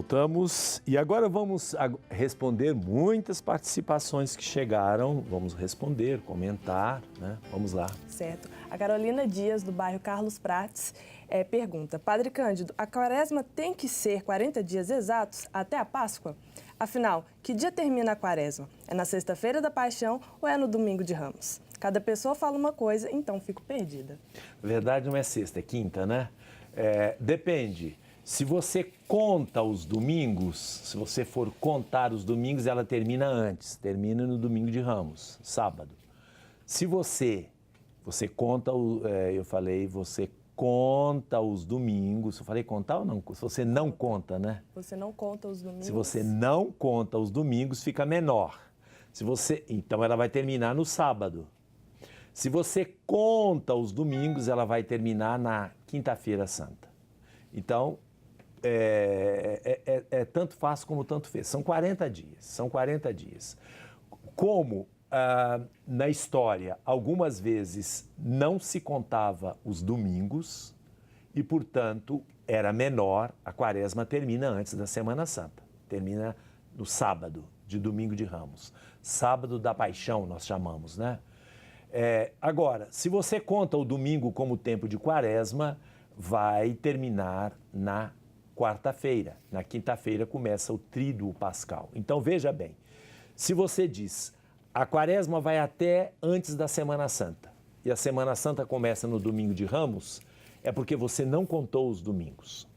voltamos e agora vamos responder muitas participações que chegaram. Vamos responder, comentar, né? Vamos lá. Certo. A Carolina Dias, do bairro Carlos Prates, pergunta: Padre Cândido, a quaresma tem que ser 40 dias exatos até a Páscoa? Afinal, que dia termina a quaresma? É na sexta-feira da Paixão ou é no domingo de Ramos? Cada pessoa fala uma coisa, então fico perdida. Na verdade não é sexta, é quinta, né? Depende. Se você conta os domingos, se você for contar os domingos, ela termina antes, termina no domingo de Ramos, sábado. Se você conta, você conta os domingos, eu falei contar ou não? Se você não conta, né? Você não conta os domingos? Se você não conta os domingos, fica menor. Então ela vai terminar no sábado. Se você conta os domingos, ela vai terminar na quinta-feira santa. Então, tanto faz como tanto fez. São 40 dias. Como na história, algumas vezes não se contava os domingos e, portanto, era menor, a quaresma termina antes da Semana Santa. Termina no sábado, de domingo de Ramos. Sábado da Paixão, nós chamamos, né? Agora, se você conta o domingo como tempo de quaresma, vai terminar na quarta-feira. Na quinta-feira começa o tríduo pascal. Então, veja bem, se você diz a quaresma vai até antes da Semana Santa e a Semana Santa começa no domingo de Ramos, é porque você não contou os domingos.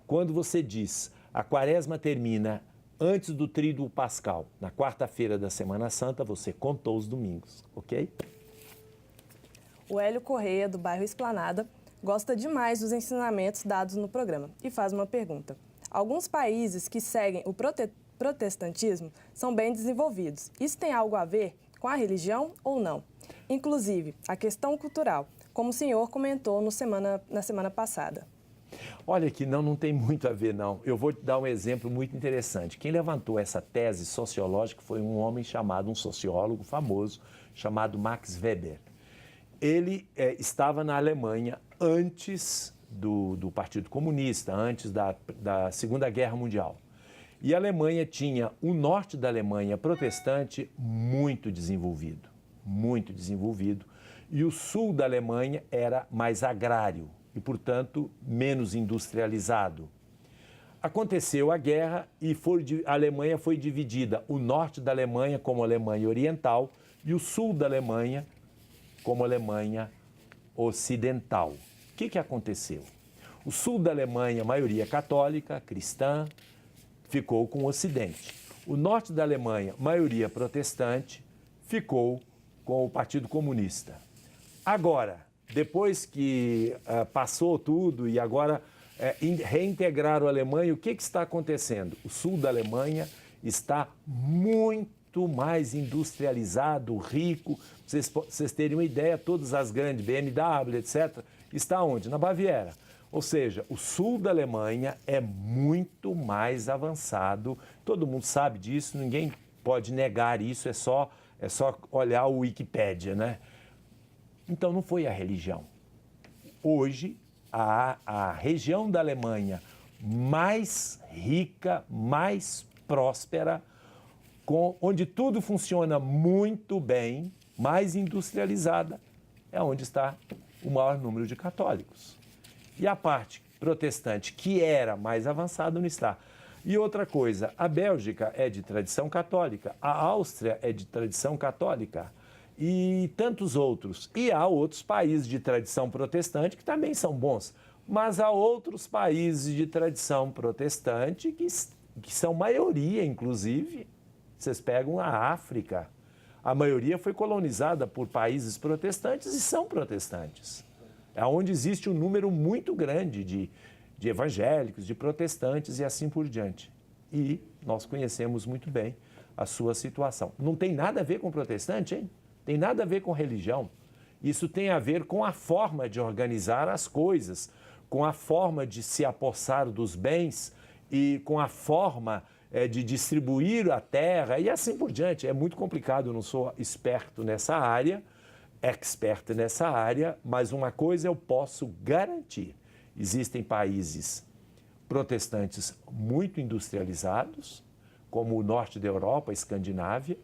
Quando você diz a quaresma termina antes do tríduo pascal, na quarta-feira da Semana Santa, você contou os domingos, ok? O Hélio Correia, do bairro Esplanada, gosta demais dos ensinamentos dados no programa e faz uma pergunta. Alguns países que seguem o protestantismo são bem desenvolvidos. Isso tem algo a ver com a religião ou não? Inclusive, a questão cultural, como o senhor comentou na semana passada. Olha que não tem muito a ver, não. Eu vou te dar um exemplo muito interessante. Quem levantou essa tese sociológica foi um homem um sociólogo famoso, chamado Max Weber. Ele estava na Alemanha antes do Partido Comunista, antes da Segunda Guerra Mundial. E a Alemanha tinha o norte da Alemanha protestante muito desenvolvido, e o sul da Alemanha era mais agrário e, portanto, menos industrializado. Aconteceu a guerra e a Alemanha foi dividida, o norte da Alemanha como Alemanha Oriental e o sul da Alemanha como Alemanha Ocidental. O que aconteceu? O sul da Alemanha, maioria católica, cristã, ficou com o Ocidente. O norte da Alemanha, maioria protestante, ficou com o Partido Comunista. Agora, depois que passou tudo e agora reintegraram a Alemanha, o que está acontecendo? O sul da Alemanha está muito mais industrializado, rico. Vocês terem uma ideia, todas as grandes, BMW, etc., está onde? Na Baviera. Ou seja, o sul da Alemanha é muito mais avançado. Todo mundo sabe disso, ninguém pode negar isso, é só olhar o Wikipédia, né? Então não foi a religião. Hoje, a região da Alemanha mais rica, mais próspera, onde tudo funciona muito bem, mais industrializada, é onde está o maior número de católicos. E a parte protestante, que era mais avançada, não está. E outra coisa, a Bélgica é de tradição católica, a Áustria é de tradição católica e tantos outros. E há outros países de tradição protestante que também são bons, mas há outros países de tradição protestante que são maioria, inclusive. Vocês pegam a África, a maioria foi colonizada por países protestantes e são protestantes. É onde existe um número muito grande de evangélicos, de protestantes e assim por diante. E nós conhecemos muito bem a sua situação. Não tem nada a ver com protestante, hein? Tem nada a ver com religião. Isso tem a ver com a forma de organizar as coisas, com a forma de se apossar dos bens e com a forma de distribuir a terra e assim por diante. É muito complicado, eu não sou expert nessa área, mas uma coisa eu posso garantir. Existem países protestantes muito industrializados, como o norte da Europa, a Escandinávia.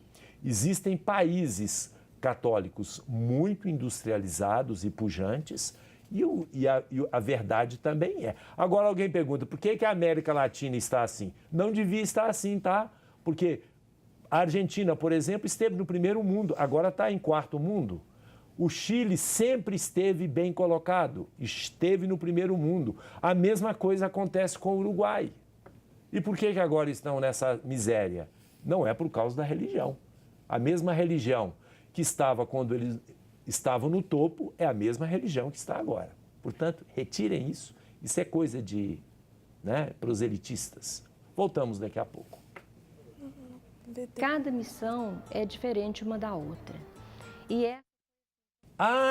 Existem países católicos muito industrializados e pujantes, e a verdade também é. Agora alguém pergunta, por que a América Latina está assim? Não devia estar assim, tá? Porque a Argentina, por exemplo, esteve no primeiro mundo, agora está em quarto mundo. O Chile sempre esteve bem colocado, esteve no primeiro mundo. A mesma coisa acontece com o Uruguai. E por que agora estão nessa miséria? Não é por causa da religião. A mesma religião que estava quando eles estavam no topo é a mesma religião que está agora. Portanto, retirem isso. Isso é coisa de proselitistas. Voltamos daqui a pouco. Cada missão é diferente uma da outra.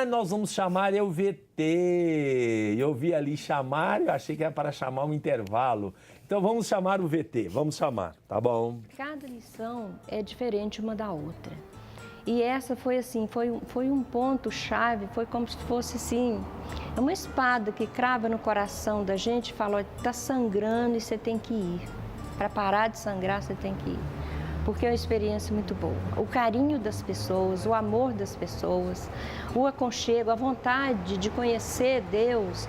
Nós vamos chamar o VT. Eu vi ali chamar, eu achei que era para chamar um intervalo. Então vamos chamar o VT, vamos chamar, tá bom? Cada missão é diferente uma da outra. E essa foi assim, foi um ponto-chave, foi como se fosse assim, uma espada que crava no coração da gente e fala, está sangrando e você tem que ir. Para parar de sangrar, você tem que ir. Porque é uma experiência muito boa. O carinho das pessoas, o amor das pessoas, o aconchego, a vontade de conhecer Deus,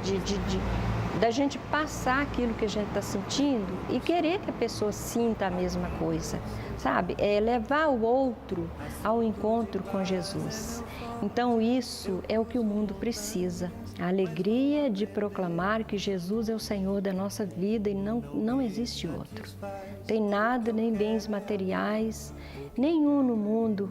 da gente passar aquilo que a gente está sentindo e querer que a pessoa sinta a mesma coisa, sabe? É levar o outro ao encontro com Jesus. Então isso é o que o mundo precisa. A alegria de proclamar que Jesus é o Senhor da nossa vida e não existe outro. Tem nada, nem bens materiais, nenhum no mundo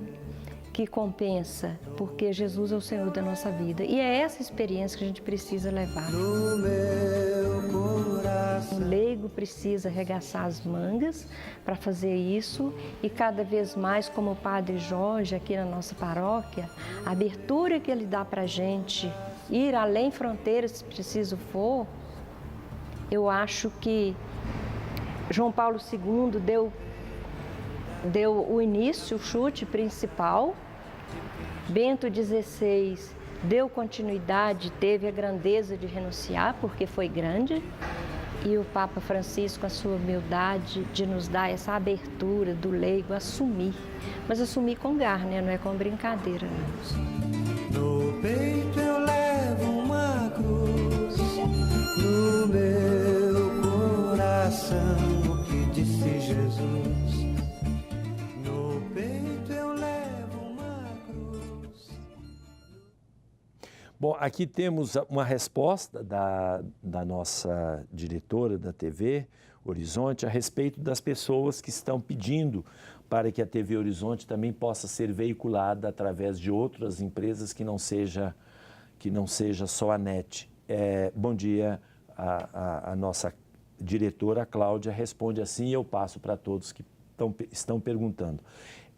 que compensa, porque Jesus é o Senhor da nossa vida. E é essa experiência que a gente precisa levar. No meu coração. O leigo precisa arregaçar as mangas para fazer isso e cada vez mais, como o Padre Jorge aqui na nossa paróquia, a abertura que ele dá para a gente ir além fronteiras, se preciso for, eu acho que João Paulo II deu o início, o chute principal. Bento XVI deu continuidade, teve a grandeza de renunciar, porque foi grande. E o Papa Francisco, a sua humildade de nos dar essa abertura do leigo, assumir. Mas assumir com garra, né? Não é com brincadeira, não. No peito eu levo uma cruz, no meu coração, o que disse Jesus. No peito eu levo uma cruz. Bom, aqui temos uma resposta da nossa diretora da TV Horizonte a respeito das pessoas que estão pedindo para que a TV Horizonte também possa ser veiculada através de outras empresas que não seja só a NET. Bom dia, a nossa diretora, a Cláudia, responde assim e eu passo para todos que estão perguntando.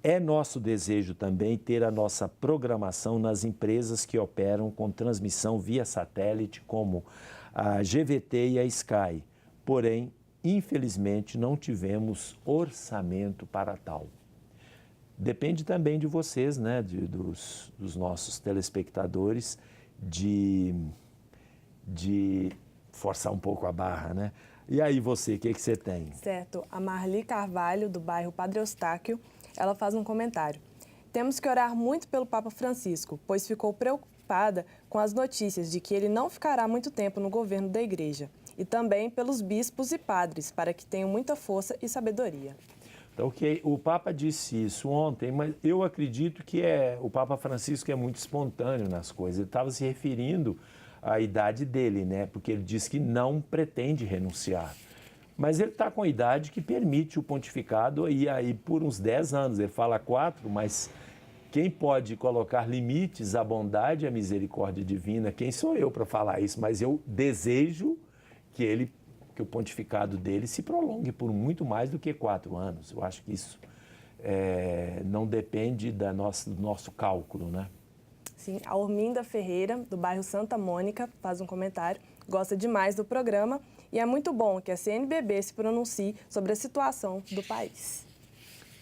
É nosso desejo também ter a nossa programação nas empresas que operam com transmissão via satélite, como a GVT e a Sky. Porém, infelizmente, não tivemos orçamento para tal. Depende também de vocês, né, dos nossos telespectadores, de forçar um pouco a barra, né? E aí você, o que você tem? Certo. A Marli Carvalho, do bairro Padre Eustáquio, ela faz um comentário. Temos que orar muito pelo Papa Francisco, pois ficou preocupada com as notícias de que ele não ficará muito tempo no governo da igreja. E também pelos bispos e padres, para que tenham muita força e sabedoria. Então, o Papa disse isso ontem, mas eu acredito que o Papa Francisco é muito espontâneo nas coisas. Ele estava se referindo à idade dele, né? Porque ele disse que não pretende renunciar. Mas ele está com a idade que permite o pontificado aí por uns 10 anos. Ele fala 4, mas quem pode colocar limites à bondade e à misericórdia divina? Quem sou eu para falar isso? Mas eu desejo que o pontificado dele se prolongue por muito mais do que 4 anos. Eu acho que isso não depende do nosso cálculo, né? Sim, a Orminda Ferreira, do bairro Santa Mônica, faz um comentário. Gosta demais do programa e é muito bom que a CNBB se pronuncie sobre a situação do país.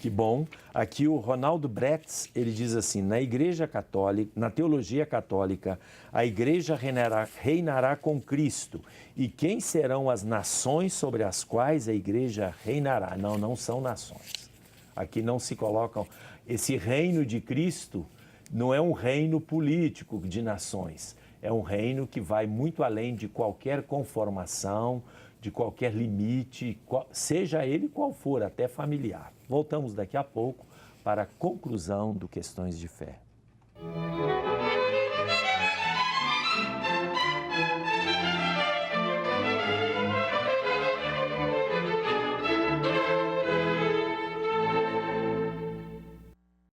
Que bom. Aqui o Ronaldo Bretz, ele diz assim, na Igreja Católica, na teologia católica, a Igreja reinará com Cristo. E quem serão as nações sobre as quais a Igreja reinará? Não, não são nações. Aqui não se colocam... Esse reino de Cristo não é um reino político de nações. É um reino que vai muito além de qualquer conformação, de qualquer limite, seja ele qual for, até familiar. Voltamos daqui a pouco para a conclusão do Questões de Fé.